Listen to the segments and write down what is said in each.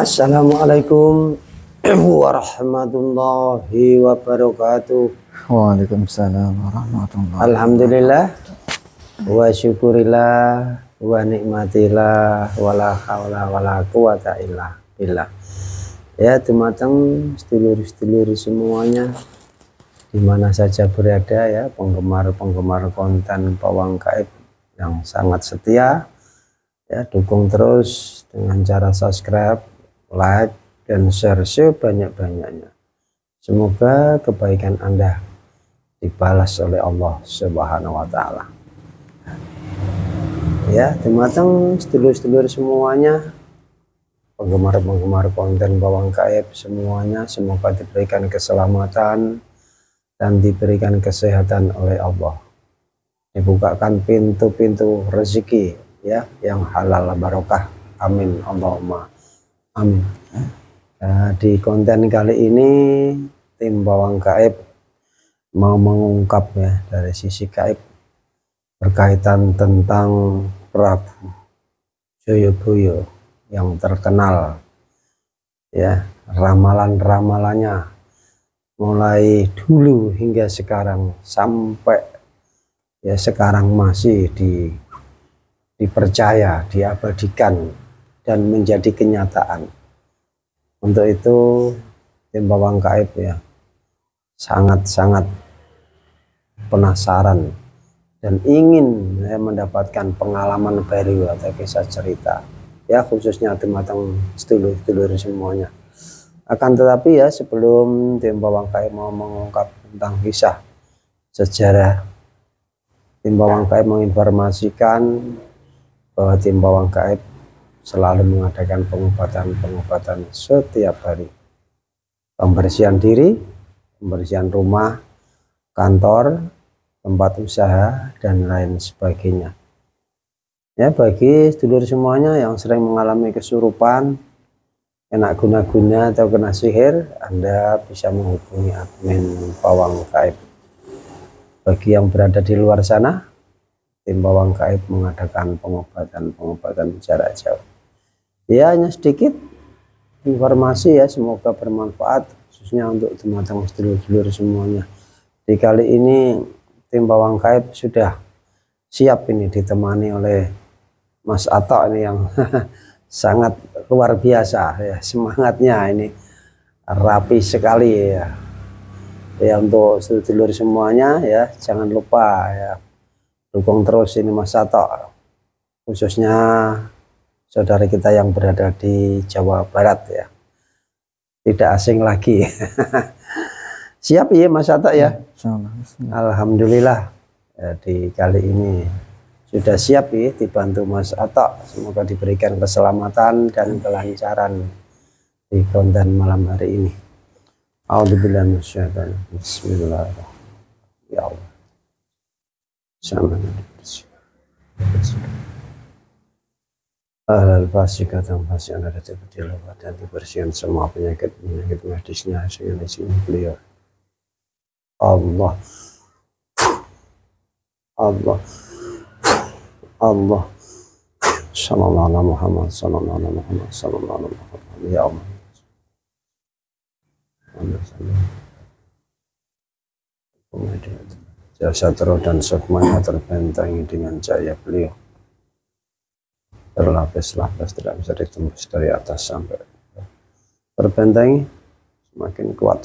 Assalamualaikum warahmatullahi wabarakatuh. Waalaikumsalam warahmatullahi wabarakatuh. Alhamdulillah wa syukurillah wa nikmatillah wala haula wala quwata illa billah. Ya, dumateng sedulur-sedulur semuanya di mana saja berada, ya, penggemar-penggemar konten Pawang Gaib yang sangat setia, ya, dukung terus dengan cara subscribe, like, dan share sebanyak-banyaknya. Semoga kebaikan Anda dibalas oleh Allah Subhanahu wa Ta'ala. Ya, dumateng sedulur-sedulur semuanya, penggemar-penggemar konten Pawang Gaib semuanya, semoga diberikan keselamatan dan diberikan kesehatan oleh Allah. Dibukakan pintu-pintu rezeki, ya, yang halal barokah. Amin Allahumma amin. Di konten kali ini tim Pawang Gaib mau mengungkap, ya, dari sisi gaib berkaitan tentang Prabu Joyoboyo yang terkenal, ya, ramalan-ramalannya mulai dulu hingga sekarang sampai, ya, sekarang masih dipercaya, diabadikan dan menjadi kenyataan. Untuk itu tim Pawang Gaib, ya, sangat-sangat penasaran dan ingin, ya, mendapatkan pengalaman baru atau kisah cerita, ya, khususnya teman-teman sedulur-sedulur semuanya. Akan tetapi, ya, sebelum tim Pawang Gaib mau mengungkap tentang kisah sejarah, tim Pawang Gaib menginformasikan bahwa tim Pawang Gaib selalu mengadakan pengobatan setiap hari. Pembersihan diri, pembersihan rumah, kantor, tempat usaha, dan lain sebagainya. Ya, bagi sedulur semuanya yang sering mengalami kesurupan, kena guna-guna atau kena sihir, Anda bisa menghubungi admin Pawang Gaib. Bagi yang berada di luar sana, tim Pawang Gaib mengadakan pengobatan jarak jauh. Ya, hanya sedikit informasi, ya, semoga bermanfaat khususnya untuk teman-teman sedulur-sedulur semuanya. Di kali ini tim Pawang Gaib sudah siap ini ditemani oleh Mas Atok ini yang sangat luar biasa, ya, semangatnya ini rapi sekali, ya. Ya, untuk sedulur semuanya, ya, jangan lupa, ya, dukung terus ini Mas Atok, khususnya saudara kita yang berada di Jawa Barat, ya, tidak asing lagi. Siap, ya, Mas Atok, ya? Alhamdulillah, ya, di kali ini sudah siap, ya, dibantu Mas Atok. Semoga diberikan keselamatan dan kelancaran di konten malam hari ini. A'udzubillahi minasyaitonir rajim. Bismillahirrahmanirrahim. Ya Allah. Al-Fasika dan Fasian ada terdilawa dan dibersihkan semua penyakit medisnya dengan izin beliau. Allah, Allah, Allah. Sallallahu alaihi Muhammad, sallallahu alaihi Muhammad, sallallahu alaihi Muhammad. Ya Allah. Jasa terus dan sukmanya terbentengi dengan cahaya beliau. Berlapis-lapis, tidak bisa ditembus dari atas sampai terbentengi, semakin kuat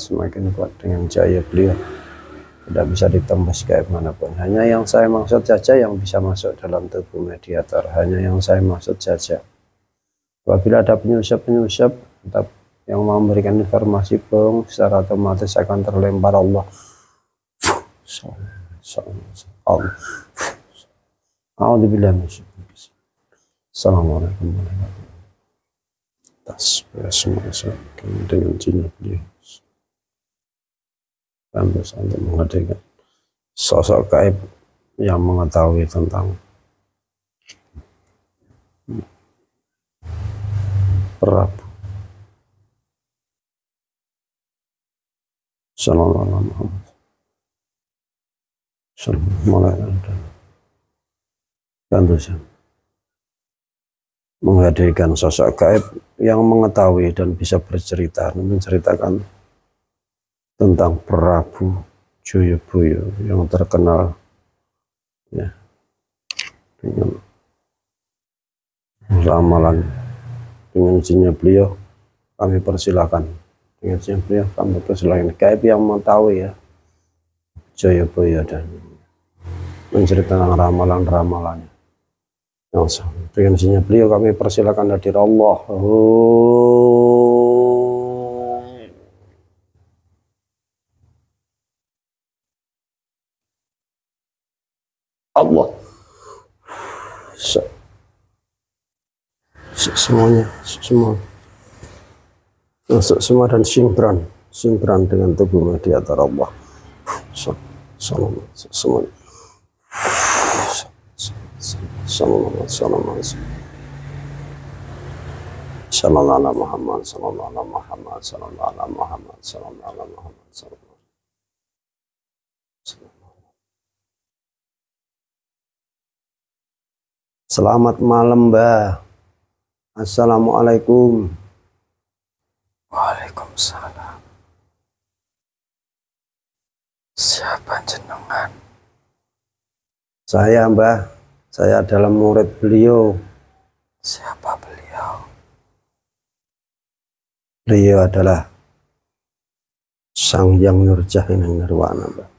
dengan cahaya beliau, tidak bisa ditembus kayak manapun. Hanya yang saya maksud saja yang bisa masuk dalam tubuh mediator, hanya yang saya maksud saja. Apabila ada penyusup atau yang mau memberikan informasi bohong, secara otomatis akan terlempar Allah. A'udzubillahi minasyaitonir rajim. Assalamualaikum warahmatullahi wabarakatuh. Dengan jinya beliau pantas untuk menghadirkan sosok gaib yang mengetahui tentang Prabu Sallallahu alaihi Muhammad. Mulai bantu saya. menghadirkan sosok gaib yang mengetahui dan bisa bercerita, menceritakan tentang Prabu Joyoboyo yang terkenal ya dengan ramalan. Dengan izinnya beliau kami persilahkan, dengan izinnya beliau kami persilahkan gaib yang mengetahui ya Joyoboyo dan menceritakan ramalan-ramalannya. Dengan izinnya beliau kami persilakan hadir Allah. Allah. Semuanya, semua dan sinkron dengan tubuh mediator Allah. Semuanya. Selamat malam, Mbah. Assalamualaikum. Waalaikumsalam. Siapa jenengan? Saya, Mbah. Saya adalah murid beliau. Siapa beliau? Beliau adalah Sang Hyang Nurjahing Nirwana, Mbah.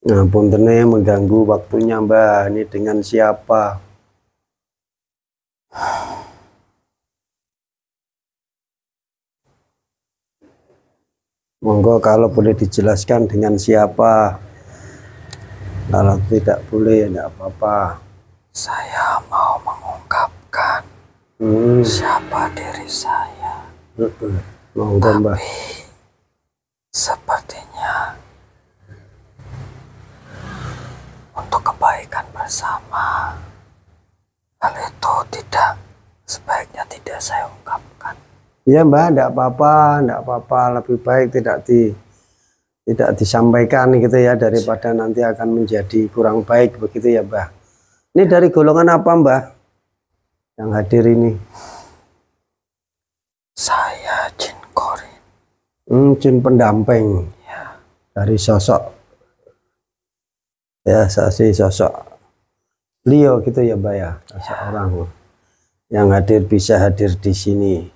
Nah, puntene mengganggu waktunya, Mbah. Ini dengan siapa? Monggo kalau boleh dijelaskan dengan siapa. Kalau tidak boleh, tidak apa-apa. Saya mau mengungkapkan siapa diri saya. Monggo, Mbah. Tapi sepertinya untuk kebaikan bersama, hal itu sebaiknya tidak saya ungkapkan. Ya, Mbah, tidak apa-apa, lebih baik tidak disampaikan gitu ya, daripada nanti akan menjadi kurang baik begitu ya, Mbah. Ini dari golongan apa, Mbah, yang hadir ini? Saya jin korin. Jin pendamping Ya. Dari sosok ya, sosok beliau gitu ya, Mbah ya, seorang yang bisa hadir di sini.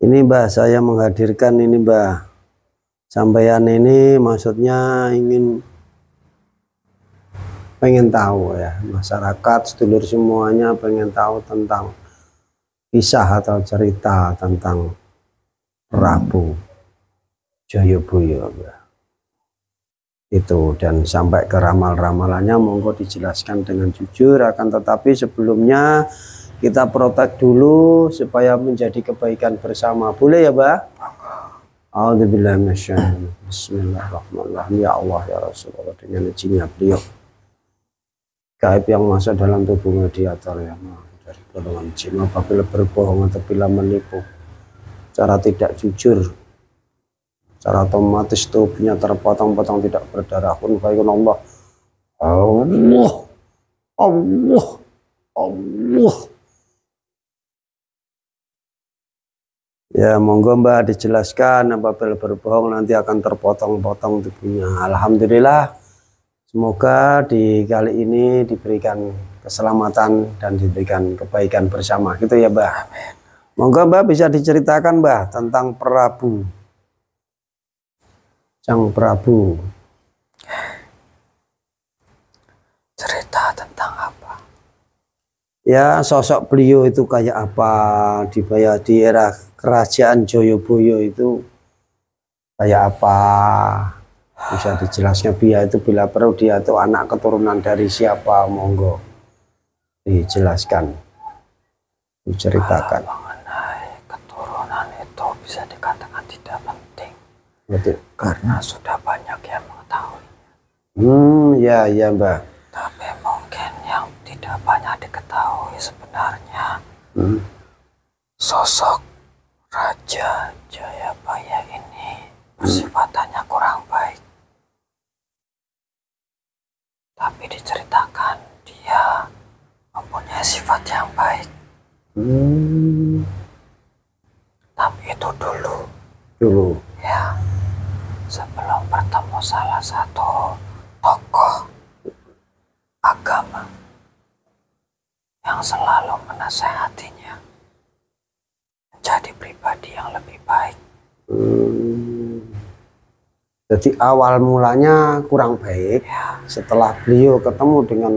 Ini, Mbah, saya menghadirkan ini, Mbah. Sampaian ini maksudnya pengen tahu ya, masyarakat sedulur semuanya pengen tahu tentang kisah atau cerita tentang Prabu Joyoboyo, Mbah. Itu, dan sampai ke ramal-ramalannya monggo dijelaskan dengan jujur. Akan tetapi sebelumnya kita protek dulu supaya menjadi kebaikan bersama. Boleh ya, Mbah? A'udzubillahi minasyaitonir rajim. Bismillahirrahmanirrahim. Ya Allah, ya Rasulullah, dengan izinnya beliau gaib yang masuk dalam tubuh mediator ya, dari golongan jin apabila berbohong atau bila menipu cara tidak jujur, secara otomatis tubuhnya terpotong-potong, tidak berdarah pun baikun Allah. Allah. Ya, monggo, Mbak, dijelaskan apabila berbohong nanti akan terpotong-potong tubuhnya. Alhamdulillah, semoga di kali ini diberikan keselamatan dan diberikan kebaikan bersama gitu ya, Mbak. Amin. Monggo, Mbak, bisa diceritakan, Mbak, tentang Sang Prabu. Cerita tentang apa? Ya, sosok beliau itu kayak apa di era kerajaan Joyoboyo itu kayak apa, bisa dijelaskan. Dia itu bila perlu dia itu anak keturunan dari siapa, monggo dijelaskan, diceritakan. Kalau mengenai keturunan itu bisa dikatakan tidak penting. Betul. Karena sudah banyak yang mengetahui. Ya, Mbak. Tapi mungkin yang tidak banyak diketahui sebenarnya sosok Raja Jayabaya ini persifatannya kurang baik. sifat yang baik. Tapi itu dulu ya, sebelum bertemu salah satu tokoh agama yang selalu menasehatinya menjadi pribadi yang lebih baik. Jadi awal mulanya kurang baik Ya, setelah beliau ketemu dengan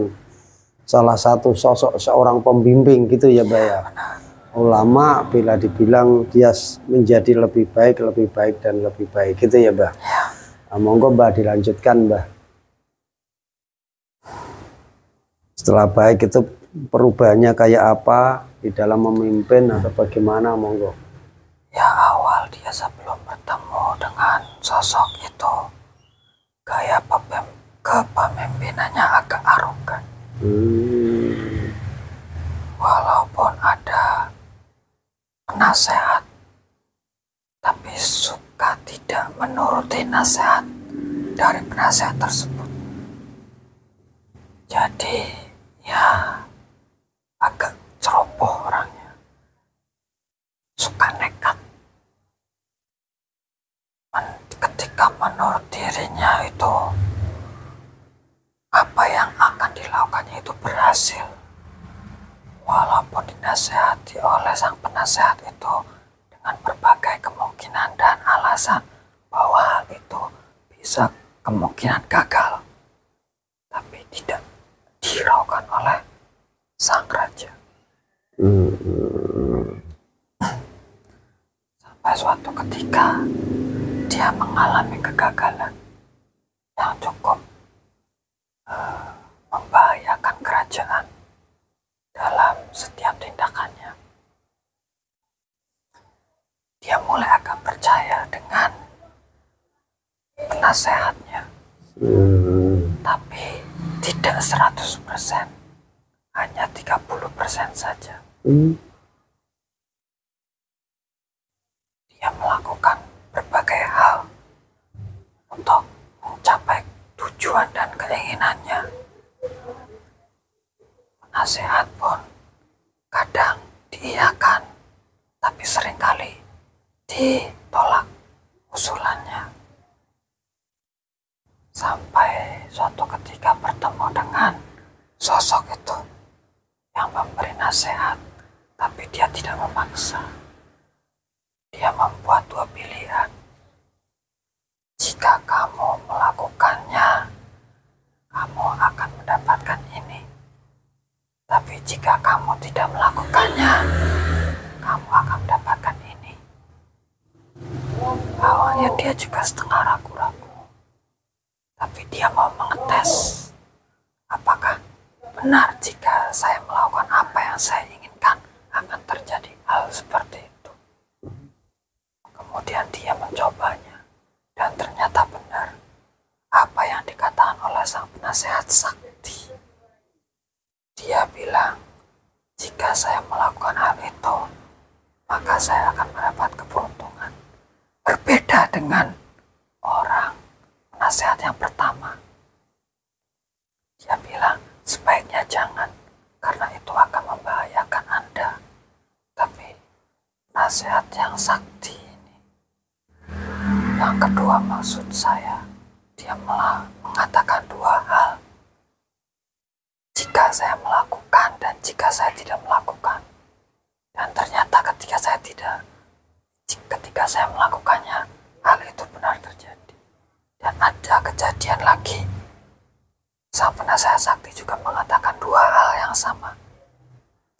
salah satu sosok seorang pembimbing gitu ya Mbah ya. benar. Ulama bila dibilang dia menjadi lebih baik dan lebih baik gitu ya Mbah. Ya, Monggo Mbah dilanjutkan Mbah. Setelah baik itu perubahannya kayak apa di dalam memimpin atau bagaimana, monggo? ya awal dia sebelum bertemu dengan sosok itu, gaya kepemimpinannya agak arogan. Walaupun ada penasehat, tapi suka tidak menuruti nasihat dari penasehat tersebut. Jadi ya agak ceroboh orangnya, suka nekat. Ketika menurut dirinya itu apa yang akan dilakukannya itu berhasil, walaupun dinasehati oleh sang penasehat itu dengan berbagai kemungkinan dan alasan bahwa hal itu bisa kemungkinan gagal, tapi tidak dihiraukan oleh sang raja. Sampai suatu ketika dia mengalami kegagalan yang cukup membahayakan kerajaan dalam setiap tindakannya. Dia mulai agak percaya dengan penasehatnya, tapi tidak 100%, hanya 30% saja. Dia melakukan berbagai hal untuk mencapai tujuan dan keinginannya. Penasehat pun kadang diiyakan, tapi seringkali ditolak usulannya. Sampai suatu ketika bertemu dengan sosok itu yang memberi nasihat, tapi dia tidak memaksa. Dia membuat dua pilihan. Jika kamu melakukannya, kamu akan mendapatkan ini. Tapi jika kamu tidak melakukannya, kamu akan mendapatkan ini. Awalnya dia juga setengah ragu-ragu. Tapi dia mau mengetes. Apakah benar jika saya melakukan apa yang saya inginkan akan terjadi hal seperti itu? Kemudian dia mencobanya. Dan ternyata benar apa yang dikatakan oleh sang penasehat sakti. Dia bilang, jika saya melakukan hal itu, maka saya akan mendapat keberuntungan. Berbeda dengan orang penasehat yang pertama. Dia bilang, sebaiknya jangan, karena itu akan membahayakan Anda. Tapi nasihat yang sakti ini, yang kedua maksud saya, dia malah mengatakan dua hal. Jika saya melakukan dan jika saya tidak melakukan. Dan ternyata ketika saya melakukannya, hal itu benar terjadi. Dan ada kejadian lagi. Sang penasehat sakti juga mengatakan dua hal yang sama.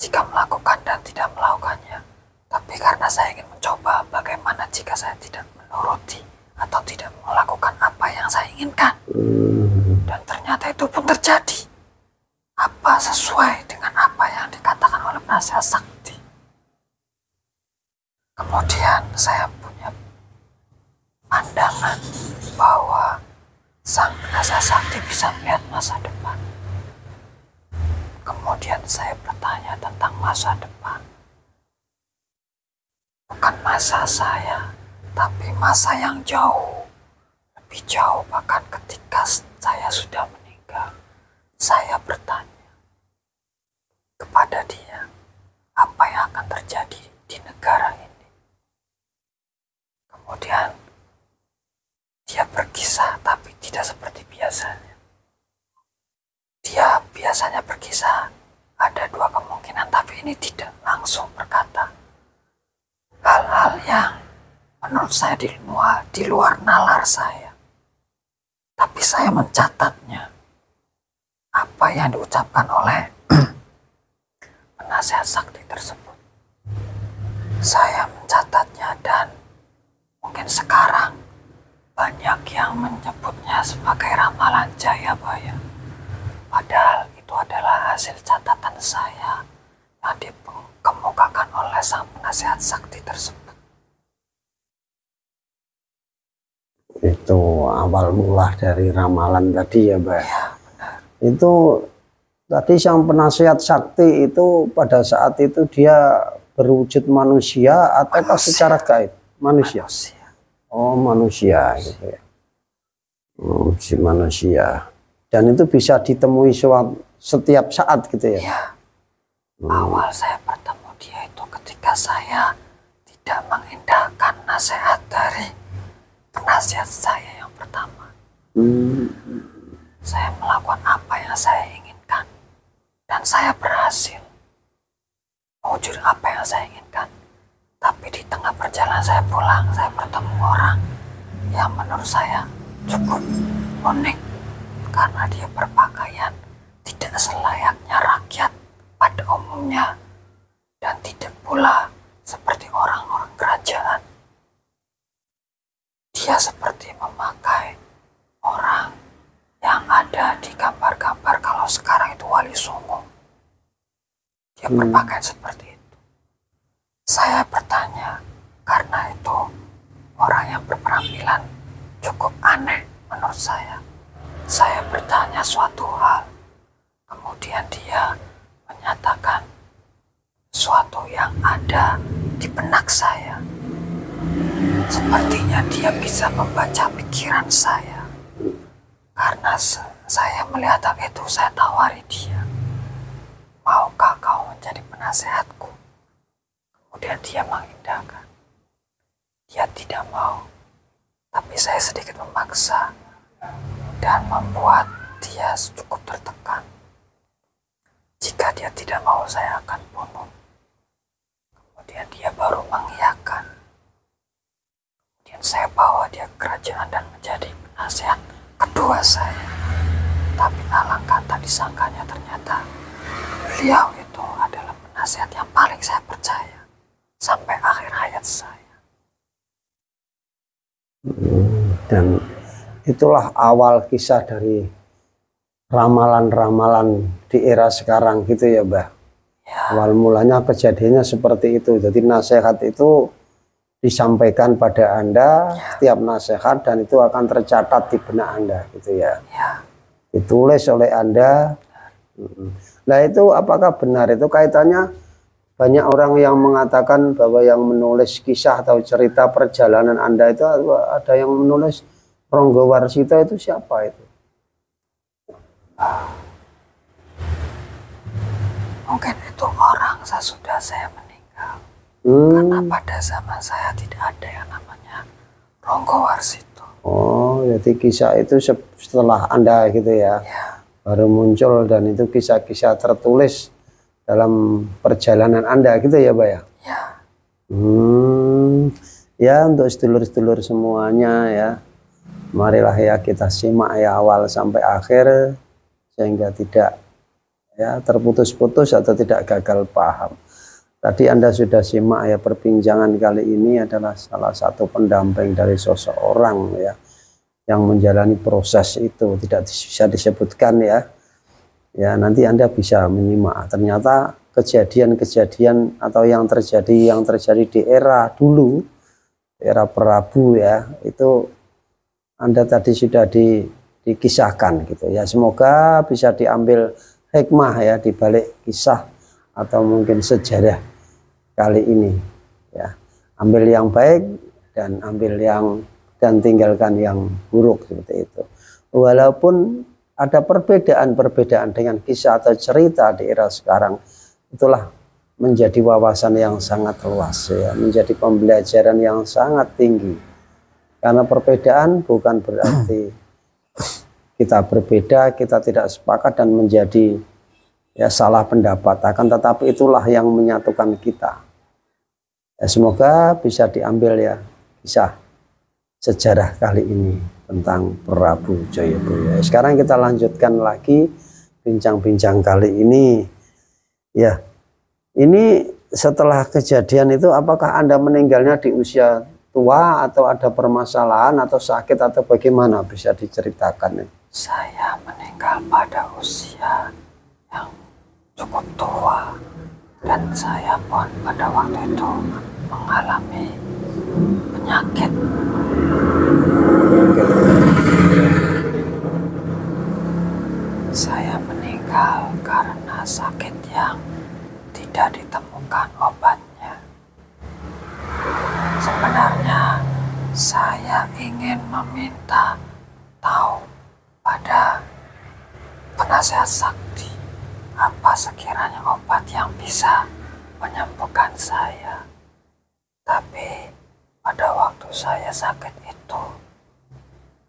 Jika melakukan dan tidak melakukannya. Tapi karena saya ingin mencoba bagaimana jika saya tidak menuruti atau tidak melakukan apa yang saya inginkan. Dan ternyata itu pun terjadi. Apa sesuai dengan apa yang dikatakan oleh penasehat sakti. Kemudian saya punya pandangan bahwa sang penasehat sakti bisa melihat masa depan. Kemudian saya bertanya tentang masa depan. Bukan masa saya, tapi masa yang jauh. Lebih jauh bahkan ketika saya sudah meninggal. Saya bertanya kepada dia apa yang akan terjadi di negara ini. Kemudian dia berkisah, tapi tidak seperti biasanya. Dia biasanya berkisah ada dua kemungkinan, tapi ini tidak langsung berkata hal-hal yang menurut saya di luar nalar saya. Tapi saya mencatatnya, apa yang diucapkan oleh penasihat sakti tersebut. Saya mencatatnya, dan mungkin sekarang banyak yang menyebutnya sebagai ramalan Jayabaya. Padahal itu adalah hasil catatan saya yang dikemukakan oleh sang penasihat sakti tersebut. Itu awal mula dari ramalan tadi ya, Mbak. Ya, benar. Itu tadi sang penasihat sakti itu pada saat itu dia berwujud manusia atau secara gaib? Manusia. Oh, manusia gitu ya. Si manusia. Dan itu bisa ditemui setiap saat gitu ya. Ya. Awal saya bertemu dia itu ketika saya tidak mengindahkan nasihat dari penasihat saya yang pertama. Saya melakukan apa yang saya inginkan, dan saya berhasil mewujud apa yang saya inginkan. Tapi di tengah perjalanan saya pulang, saya bertemu orang yang menurut saya cukup unik, karena dia berpakaian tidak selayaknya rakyat pada umumnya, dan tidak pula seperti orang-orang kerajaan. Dia seperti memakai orang yang ada di gambar-gambar kalau sekarang itu Wali Songo. Dia berpakaian seperti itu. Saya bertanya, karena itu orang yang berpenampilan cukup aneh menurut saya. Saya bertanya suatu hal, kemudian dia menyatakan suatu yang ada di benak saya. Sepertinya dia bisa membaca pikiran saya. Karena saya melihat hal itu, saya tawari dia, maukah kau menjadi penasehatku? Kemudian dia mengindahkan. Dia tidak mau, tapi saya sedikit memaksa dan membuat dia cukup tertekan. Jika dia tidak mau, saya akan bunuh. Kemudian dia baru mengiyakan. Kemudian saya bawa dia ke kerajaan dan menjadi penasihat kedua saya. Tapi alangkah tak disangkanya, ternyata beliau itu adalah penasihat yang paling saya percaya sampai akhir hayat saya. Dan itulah awal kisah dari ramalan-ramalan di era sekarang gitu ya, Mbak. Ya. Awal mulanya kejadiannya seperti itu. Jadi nasihat itu disampaikan pada Anda, setiap nasihat, dan itu akan tercatat di benak Anda gitu ya. Ya. Ditulis oleh Anda. Nah itu apakah benar? Itu kaitannya banyak orang yang mengatakan bahwa yang menulis kisah atau cerita perjalanan Anda itu ada yang menulis Ronggo Warsito, itu siapa itu? Mungkin itu orang sesudah saya meninggal. Karena pada zaman saya tidak ada yang namanya Ronggo Warsito. Oh, jadi kisah itu setelah Anda gitu ya, baru muncul, dan itu kisah-kisah tertulis dalam perjalanan Anda gitu ya, Pak ya? Ya. Ya, untuk sedulur-sedulur semuanya ya, marilah ya kita simak ya awal sampai akhir, sehingga tidak ya terputus-putus atau tidak gagal paham. Tadi Anda sudah simak ya, perbincangan kali ini adalah salah satu pendamping dari seseorang ya yang menjalani proses itu, tidak bisa disebutkan ya. Ya, nanti Anda bisa menyimak. Ternyata kejadian-kejadian atau yang terjadi di era dulu, era Prabu ya, itu Anda tadi sudah dikisahkan gitu ya. Semoga bisa diambil hikmah ya di balik kisah atau mungkin sejarah kali ini ya. Ambil yang baik dan tinggalkan yang buruk seperti itu. Walaupun ada perbedaan-perbedaan dengan kisah atau cerita di era sekarang, itulah menjadi wawasan yang sangat luas ya, menjadi pembelajaran yang sangat tinggi. Karena perbedaan bukan berarti kita berbeda, kita tidak sepakat dan menjadi ya salah pendapat, akan tetapi itulah yang menyatukan kita. Ya, semoga bisa diambil ya kisah sejarah kali ini tentang Prabu Jayabaya. Sekarang kita lanjutkan lagi bincang-bincang kali ini. Ya, ini setelah kejadian itu apakah Anda meninggalnya di usia tua atau ada permasalahan atau sakit atau bagaimana, bisa diceritakan? Saya meninggal pada usia yang cukup tua dan saya pun pada waktu itu mengalami penyakit. Saya meninggal karena sakit yang tidak ditemukan obatnya. Sebenarnya saya ingin meminta tahu pada penasehat sakti apa sekiranya obat yang bisa menyembuhkan saya. Tapi pada waktu saya sakit itu,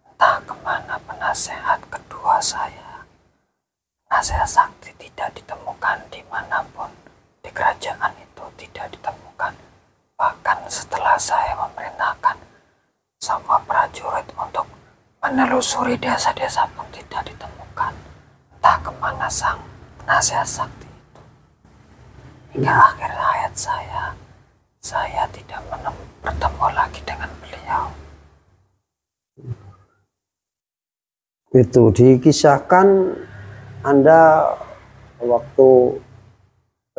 entah kemana penasehat kedua saya. Penasehat sakti tidak ditemukan dimanapun di kerajaan itu, tidak ditemukan. Bahkan setelah saya memerintahkan semua prajurit untuk menelusuri desa-desa pun tidak ditemukan. Entah kemana sang penasehat sakti itu. Hingga akhir hayat saya tidak bertemu lagi dengan beliau. Itu dikisahkan Anda waktu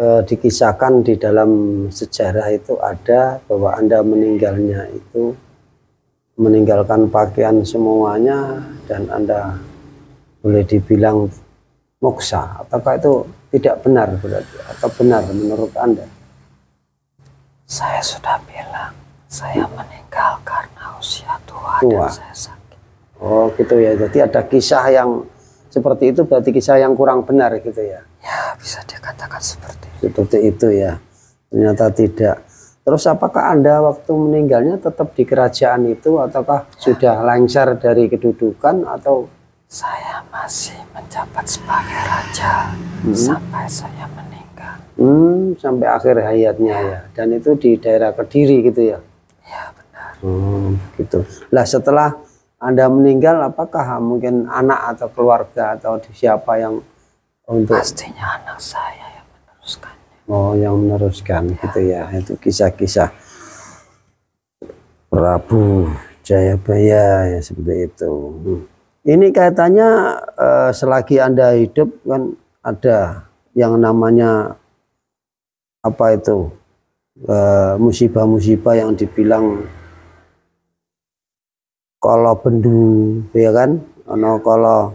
dikisahkan di dalam sejarah itu ada bahwa Anda meninggalnya itu meninggalkan pakaian semuanya dan Anda boleh dibilang moksa. Apakah itu tidak benar berarti atau benar menurut Anda? Saya sudah bilang saya meninggal karena usia tua. Dan saya sakit. Oh gitu ya, jadi ada kisah yang seperti itu, berarti kisah yang kurang benar gitu ya? Ya, bisa dikatakan seperti itu ya. Ternyata tidak. Terus apakah Anda waktu meninggalnya tetap di kerajaan itu ataukah sudah lengser dari kedudukan atau? Saya masih menjabat sebagai raja sampai saya meninggal. Sampai akhir hayatnya ya. Dan itu di daerah Kediri gitu ya? Ya benar. Gitu. Lah setelah Anda meninggal, apakah mungkin anak atau keluarga atau siapa yang untuk? Pastinya anak saya yang meneruskannya. Oh, yang meneruskan gitu ya. Itu kisah-kisah Prabu Jayabaya ya, seperti itu. Ini kaitannya selagi Anda hidup kan ada yang namanya apa itu musibah-musibah yang dibilang kalau bendu ya kan, kalau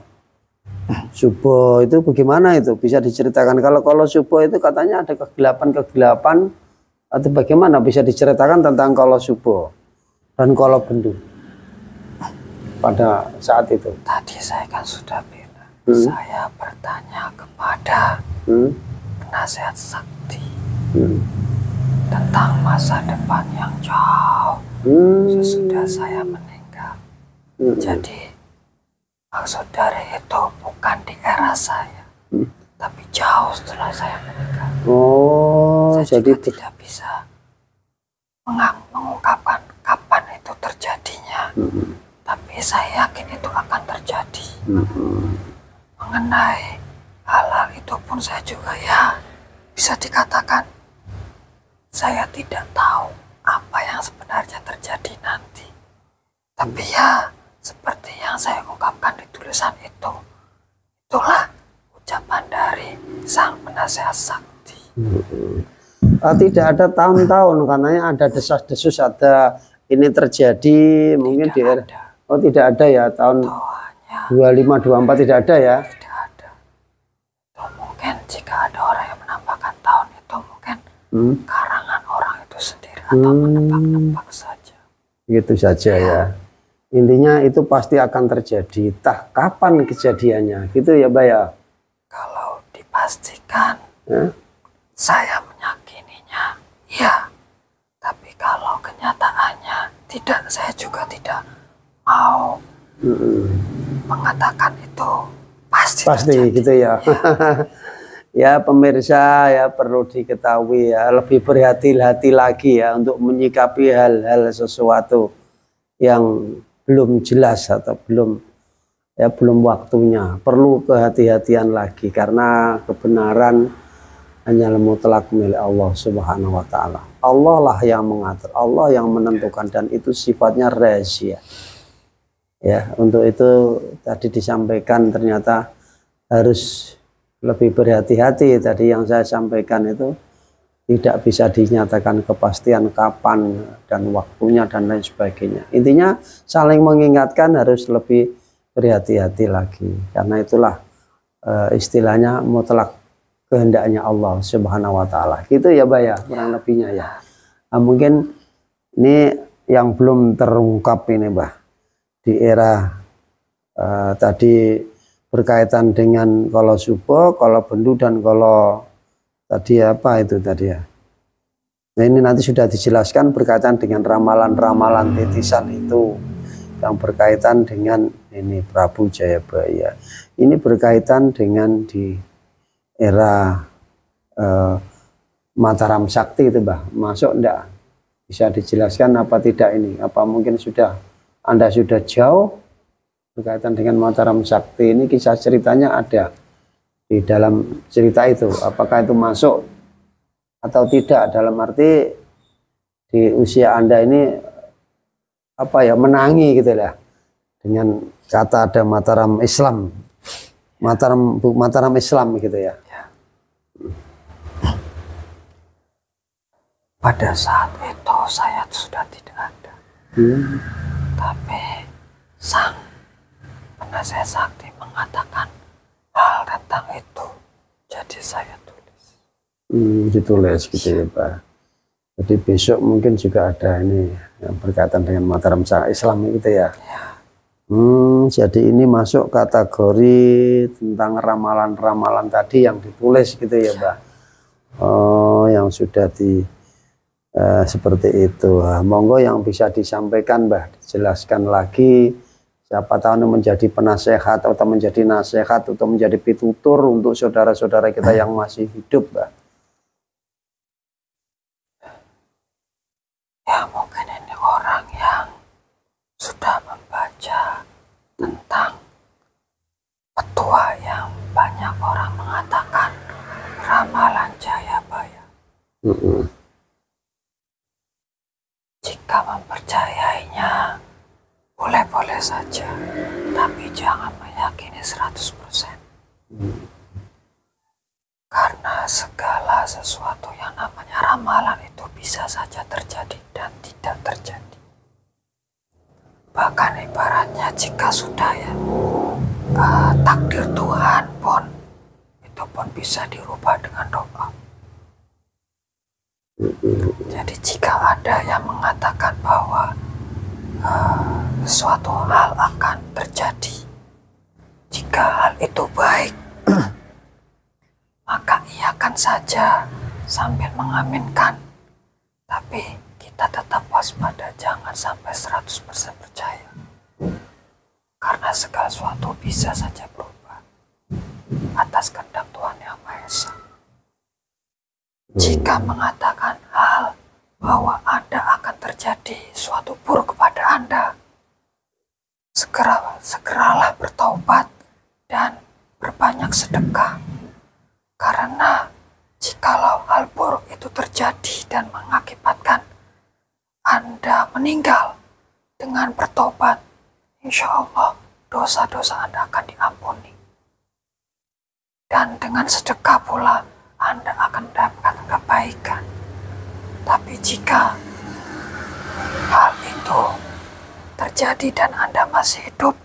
subuh itu bagaimana, itu bisa diceritakan? Kalau subuh itu katanya ada kegelapan atau bagaimana, bisa diceritakan tentang kalau subuh dan kalau bendu pada saat itu? Tadi saya kan sudah bilang, saya bertanya kepada penasehat sakti tentang masa depan yang jauh sesudah saya meninggal. Jadi maksud dari itu bukan di era saya, tapi jauh setelah saya meninggal. Oh, saya jadi juga tidak bisa mengungkapkan kapan itu terjadinya. Tapi saya yakin itu akan terjadi. Mengenai hal-hal itu pun saya juga ya bisa dikatakan saya tidak tahu apa yang sebenarnya terjadi nanti. Tapi ya seperti yang saya ungkapkan di tulisan itu, itulah ucapan dari sang penasehat sakti. Tidak ada tahun-tahun, katanya ada desas-desus, ada ini terjadi mungkin di era. Oh tidak ada ya, tahun 25-24 tidak ada ya? Tidak ada. Itu mungkin jika ada orang yang menambahkan tahun itu mungkin karangan orang itu sendiri atau menebak-nebak saja. Gitu saja ya. Intinya itu pasti akan terjadi. Entah kapan kejadiannya, gitu ya Mbak ya? Kalau dipastikan, saya juga tidak mau mengatakan itu pasti terjadi. Gitu ya. Ya pemirsa, ya perlu diketahui ya, lebih berhati-hati lagi ya untuk menyikapi hal-hal sesuatu yang belum jelas atau belum waktunya. Perlu kehati-hatian lagi karena kebenaran hanya mutlak milik Allah Subhanahu wa taala. Allah lah yang mengatur, Allah yang menentukan, dan itu sifatnya rahasia. Ya, untuk itu tadi disampaikan ternyata harus lebih berhati-hati. Tadi yang saya sampaikan itu tidak bisa dinyatakan kepastian kapan dan waktunya dan lain sebagainya. Intinya saling mengingatkan harus lebih berhati-hati lagi, karena itulah istilahnya mutlak kehendaknya Allah Subhanahu wa taala. Gitu ya, Mbak ya, kurang lebihnya ya. Nah, mungkin ini yang belum terungkap ini, Mbak, di era tadi berkaitan dengan kalau subuh, kalau bendu, dan kalau tadi apa itu tadi ya. Nah, ini nanti sudah dijelaskan berkaitan dengan ramalan-ramalan titisan itu yang berkaitan dengan ini Prabu Jayabaya. Ini berkaitan dengan di era Mataram Sakti itu, Mbah. Masuk enggak? Bisa dijelaskan apa tidak ini? Apa mungkin Anda sudah jauh berkaitan dengan Mataram Sakti ini? Kisah ceritanya ada di dalam cerita itu. Apakah itu masuk atau tidak? Dalam arti di usia Anda ini apa ya, menangi gitu ya, dengan kata ada Mataram Islam, Mataram Islam gitu ya. Pada saat itu saya sudah tidak ada, tapi sang penasihat sakti mengatakan hal tentang itu, jadi saya tulis. Ditulis gitu ya, Pak. Jadi besok mungkin juga ada ini yang berkaitan dengan Mataram Islam gitu ya. Jadi ini masuk kategori tentang ramalan-ramalan tadi yang ditulis gitu ya, Pak. Oh, yang sudah seperti itu. Monggo yang bisa disampaikan, Mbah, dijelaskan lagi. Siapa tahu ini menjadi penasehat atau menjadi nasihat atau menjadi pitutur untuk saudara-saudara kita yang masih hidup, Mbah. Ya, mungkin ini orang yang sudah membaca tentang petua yang banyak orang mengatakan ramalan Jayabaya. Jika mempercayainya boleh-boleh saja, tapi jangan meyakini 100%. Karena segala sesuatu yang namanya ramalan itu bisa saja terjadi dan tidak terjadi. Bahkan ibaratnya jika sudah ya takdir Tuhan pun, itu pun bisa dirubah dengan doa. Jadi jika ada yang mengatakan bahwa suatu hal akan terjadi, jika hal itu baik, maka iakan saja sambil mengaminkan. Tapi kita tetap waspada, jangan sampai 100% percaya. Karena segala sesuatu bisa saja berubah atas kehendak Tuhan Yang Maha Esa. Jika mengatakan hal bahwa Anda akan terjadi suatu buruk kepada Anda, segeralah bertaubat dan berbanyak sedekah. Karena jikalau hal buruk itu terjadi dan mengakibatkan Anda meninggal, dengan bertobat, insya Allah dosa-dosa Anda akan diampuni. Dan dengan sedekah pula Anda akan mendapatkan kebaikan. Tapi jika hal itu terjadi dan Anda masih hidup,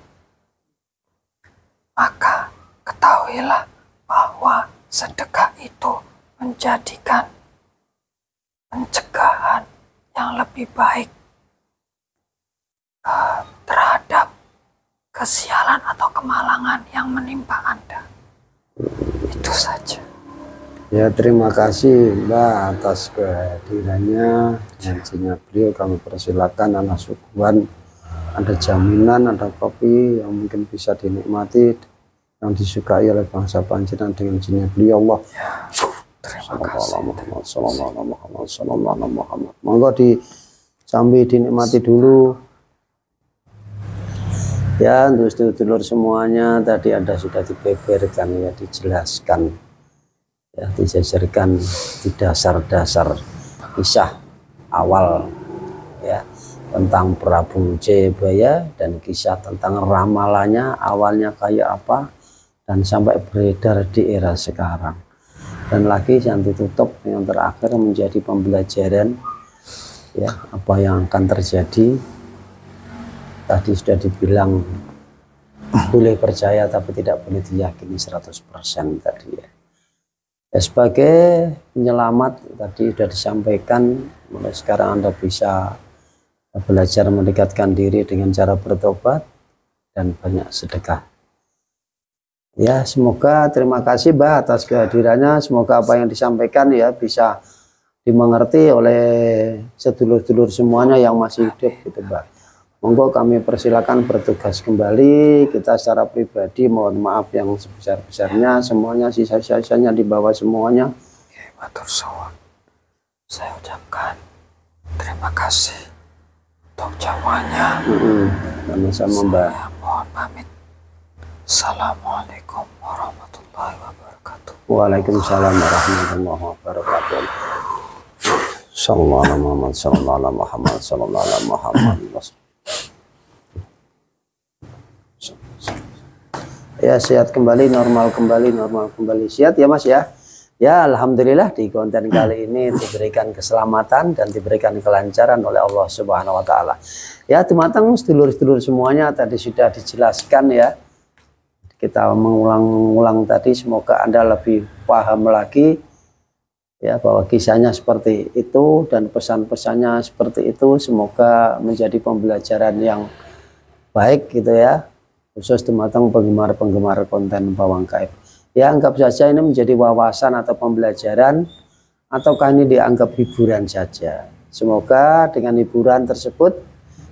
maka ketahuilah bahwa sedekah itu menjadikan pencegahan yang lebih baik terhadap kesialan atau kemalangan yang menimpa Anda. Itu saja. Ya, terima kasih Mbak atas kehadirannya. Janjinya beliau kami persilakan anak suguhan, ada jaminan, ada kopi yang mungkin bisa dinikmati, yang disukai oleh bangsa Panjenengan dengan jinnya beliau Allah. Terima kasih. Muhammad. Monggo sambil dinikmati dulu. Ya, untuk sedulur semuanya tadi ada sudah dibeberkan ya, dijelaskan ya, dijajarkan di dasar-dasar kisah awal ya tentang Prabu Jayabaya dan kisah tentang ramalannya awalnya kayak apa dan sampai beredar di era sekarang. Dan lagi yang ditutup yang terakhir menjadi pembelajaran ya apa yang akan terjadi. Tadi sudah dibilang boleh percaya tapi tidak boleh diyakini 100% tadi ya. Ya, sebagai penyelamat tadi sudah disampaikan, mulai sekarang Anda bisa belajar mendekatkan diri dengan cara bertobat dan banyak sedekah. Ya, semoga terima kasih Mbak atas kehadirannya. Semoga apa yang disampaikan ya bisa dimengerti oleh sedulur-sedulur semuanya yang masih hidup gitu Mbak. Monggo kami persilakan bertugas kembali. Kita secara pribadi mohon maaf yang sebesar-besarnya, semuanya sisa-sisanya dibawa semuanya. Oke, matur suwun. Saya ucapkan terima kasih untuk jawabannya. Sama-sama Mbak. Saya mohon pamit. Assalamualaikum warahmatullahi wabarakatuh. Waalaikumsalam warahmatullahi wabarakatuh. Sallallahu alaihi Muhammad, sallallahu alaihi Muhammad, sallallahu alaihi Muhammad. Ya, sehat kembali, normal kembali. Sehat ya Mas ya. Ya, alhamdulillah di konten kali ini diberikan keselamatan dan diberikan kelancaran oleh Allah Subhanahu wa taala. Ya, teman-teman sedulur-sedulur semuanya tadi sudah dijelaskan ya. Kita mengulang-ulang tadi, semoga Anda lebih paham lagi ya bahwa kisahnya seperti itu dan pesan-pesannya seperti itu. Semoga menjadi pembelajaran yang baik gitu ya, khusus teman-teman penggemar konten Bawang Gaib. Ya, anggap saja ini menjadi wawasan atau pembelajaran, ataukah ini dianggap hiburan saja. Semoga dengan hiburan tersebut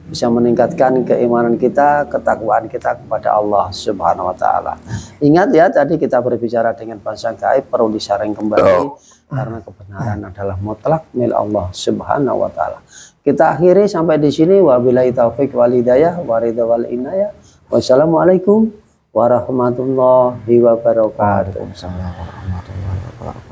bisa meningkatkan keimanan kita, ketakwaan kita kepada Allah Subhanahu wa taala. Ingat ya, tadi kita berbicara dengan bahasa gaib, perlu disaring kembali karena kebenaran adalah mutlak milik Allah Subhanahu wa taala. Kita akhiri sampai di sini. Wabillahi taufik wal hidayah wa ridha wal inayah. Wassalamualaikum warahmatullahi wabarakatuh. Waalaikumsalam warahmatullahi wabarakatuh.